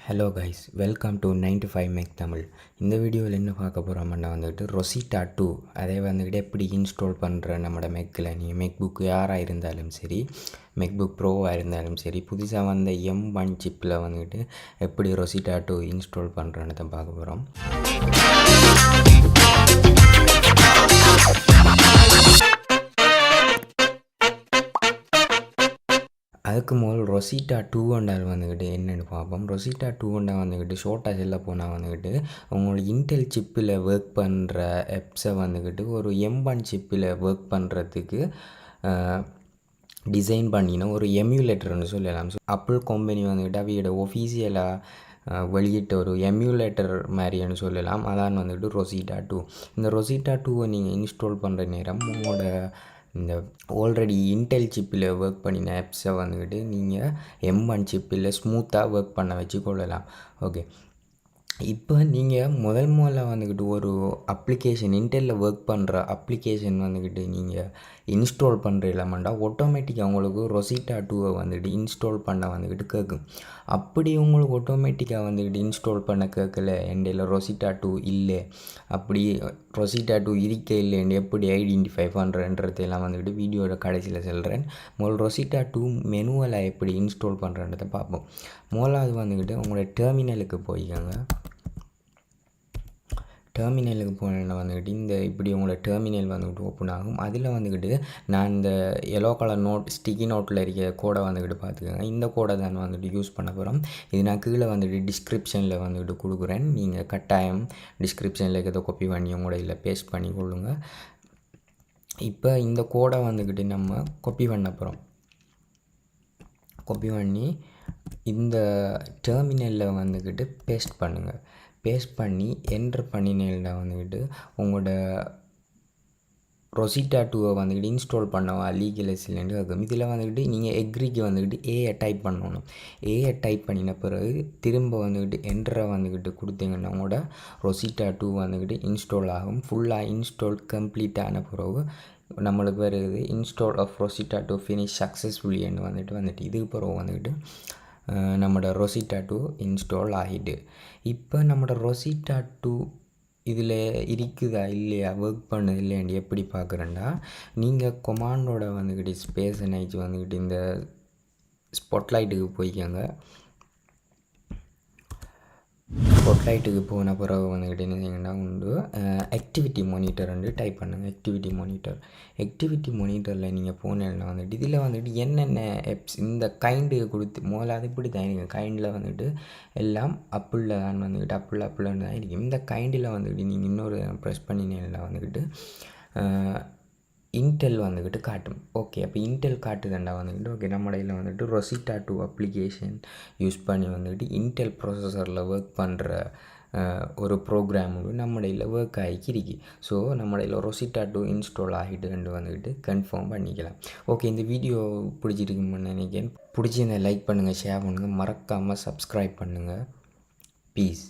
Hello guys, welcome to 9 to 5 make Tamil. இந்த வீடியோவில் என்ன பார்க்க போகிறோம்னா ரொசிட்டா 2 அதை எப்படி இன்ஸ்டால் பண்ணுற நம்மளோட மெக்கில். நீங்கள் மேக்புக் யாராக இருந்தாலும் சரி, மேக்புக் ப்ரோவாக இருந்தாலும் சரி, புதுசாக வந்த M1 சிப்பில் எப்படி ரொசிட்டா 2 இன்ஸ்டால் பண்ணுறன்னு தான் பார்க்க போகிறோம். அதுக்கு முதல் ரொசிட்டா 2 என்னென்னு பார்ப்போம். ரொசிட்டா 2 ஷோர்ட்டாக செல்ல போனால் உங்களுக்கு இன்டெல் சிப்பில் ஒர்க் பண்ணுற ஆப்ஸை ஒரு M1 சிப்பில் ஒர்க் பண்ணுறதுக்கு டிசைன் பண்ணின ஒரு எம்யூலேட்டர்னு சொல்லலாம். ஆப்பிள் கம்பெனி அவையோட ஒஃபீஷியலாக வெளியிட்ட ஒரு எம்யூலேட்டர் மாதிரின்னு சொல்லலாம். அதான் ரொசிட்டா 2. இந்த ரொசிட்டா 2 நீங்கள் இன்ஸ்டால் பண்ணுற நேரம் உங்களோட இந்த ஆல்ரெடி இன்டெல் சிப்பில் ஒர்க் பண்ணின ஆப்ஸை நீங்கள் M1 சிப்பில் ஸ்மூத்தாக ஒர்க் பண்ண வச்சு கொள்ளலாம். ஓகே, இப்போ நீங்கள் முதல்ல ஒரு அப்ளிகேஷன் இன்டெல்லில் ஒர்க் பண்ணுற அப்ளிகேஷன் நீங்கள் இன்ஸ்டால் பண்ணுற இல்லாமண்டா ஆட்டோமேட்டிக்காக உங்களுக்கு ரொசிட்டா 2 இன்ஸ்டால் பண்ண கேட்கும். அப்படி உங்களுக்கு ஆட்டோமேட்டிக்காக இன்ஸ்டால் பண்ண கேட்கல, என்டையில் ரொசிட்டா 2 இல்லை, அப்படி ரொசிட்டா 2 இருக்க இல்லைன்னு எப்படி ஐடென்டிஃபை பண்ணுறன்றதெல்லாம் வீடியோட கடைசியில் சொல்கிறேன். முதல் ரொசிட்டா 2 மெனுவில் எப்படி இன்ஸ்டால் பண்ணுறன்றதை பார்ப்போம். முதலாவது உங்களோட டெர்மினலுக்கு போய்க்கோங்க. டெர்மினலுக்கு போனேன்னா இந்த இப்படி உங்களோட டெர்மினல் ஓப்பன் ஆகும். அதில் நான் இந்த எல்லோ கலர் நோட் ஸ்டிக்கி நோட்டில் இருக்க கோடை பார்த்துக்கோங்க. இந்த கோடை தான் யூஸ் பண்ண போகிறோம். இது நான் கீழே டிஸ்கிரிப்ஷனில் கொடுக்குறேன். நீங்கள் கட்டாயம் டிஸ்கிரிப்ஷனில் ஏதோ காப்பி பண்ணி உங்களோட இதில் பேஸ்ட் பண்ணி கொள்ளுங்க. இப்போ இந்த கோடை நம்ம காப்பி பண்ண போகிறோம். காப்பி பண்ணி இந்த டெர்மினலில் பேஸ்ட் பண்ணுங்கள். பேஸ்ட் பண்ணி என்ட்ரு பண்ணினேன்னா உங்களோட ரொசிட்டா 2 இன்ஸ்டால் பண்ணவா லீகலைஸ் இல்லைன்னு இருக்கும். இதில் நீங்கள் எக்ரிக்கு ஏயை டைப் பண்ணணும். ஏயை டைப் பண்ணின பிறகு திரும்ப என்ட்ரை கொடுத்தீங்கன்னா உங்களோட ரொசிட்டா 2 இன்ஸ்டால் ஆகும். ஃபுல்லாக இன்ஸ்டால் கம்ப்ளீட் ஆன பிறகு நம்மளுக்கு வருது இன்ஸ்டால் ஆஃப் ரொசிட்டா 2 ஃபினிஷ் சக்ஸஸ்ஃபுல்லின்னு இதுக்கு பிறகு நம்மளோட ரொசிட்டா 2 இன்ஸ்டால் ஆகிட்டு. இப்போ நம்மளோட ரொசிட்டா 2 இதில் இருக்குதா இல்லையா, ஒர்க் பண்ணது இல்லையாண்டு எப்படி பார்க்குறேன்னா, நீங்கள் கொமாண்டோட ஸ்பேஸ் நினச்சி இந்த ஸ்பாட்லைட்டுக்கு போய்க்கோங்க. ஸ்பாட்லைட்டுக்கு போன பிறகு என்ன உண்டு ஆக்டிவிட்டி மானிட்டர் டைப் பண்ணுங்கள். ஆக்டிவிட்டி மானிட்டரில் நீங்கள் போனேன்னா இதில் என்னென்ன ஆப்ஸ் இந்த கைண்டு கொடுத்து முதல்ல இப்படி தான் இருக்குது. கைண்டில் எல்லாம் அப்பிளில் தான் அப்பிள் தான் இருக்கும். இந்த கைண்டில் நீங்கள் இன்னொரு ப்ரெஸ் பண்ணினேன்னா இன்டெல் காட்டும். ஓகே, அப்போ இன்டெல் காட்டுதண்டா ஓகே, நம்ம இதில் ரொசிட்டா 2 அப்ளிகேஷன் யூஸ் பண்ணி இன்டெல் ப்ராசஸரில் ஒர்க் பண்ணுற ஒரு ப்ரோக்ராம் நம்ம இதில் ஒர்க் ஆகிக்கிருக்கு. ஸோ நம்ம இதில் ரொசிட்டா 2 இன்ஸ்டால் ஆகிட்டு கன்ஃபார்ம் பண்ணிக்கலாம். ஓகே, இந்த வீடியோ பிடிச்சிருக்குன்னு நினைக்கிறேன். பிடிச்சிருந்தா லைக் பண்ணுங்கள், ஷேர் பண்ணுங்கள், மறக்காமல் சப்ஸ்கிரைப் பண்ணுங்கள். பீஸ்.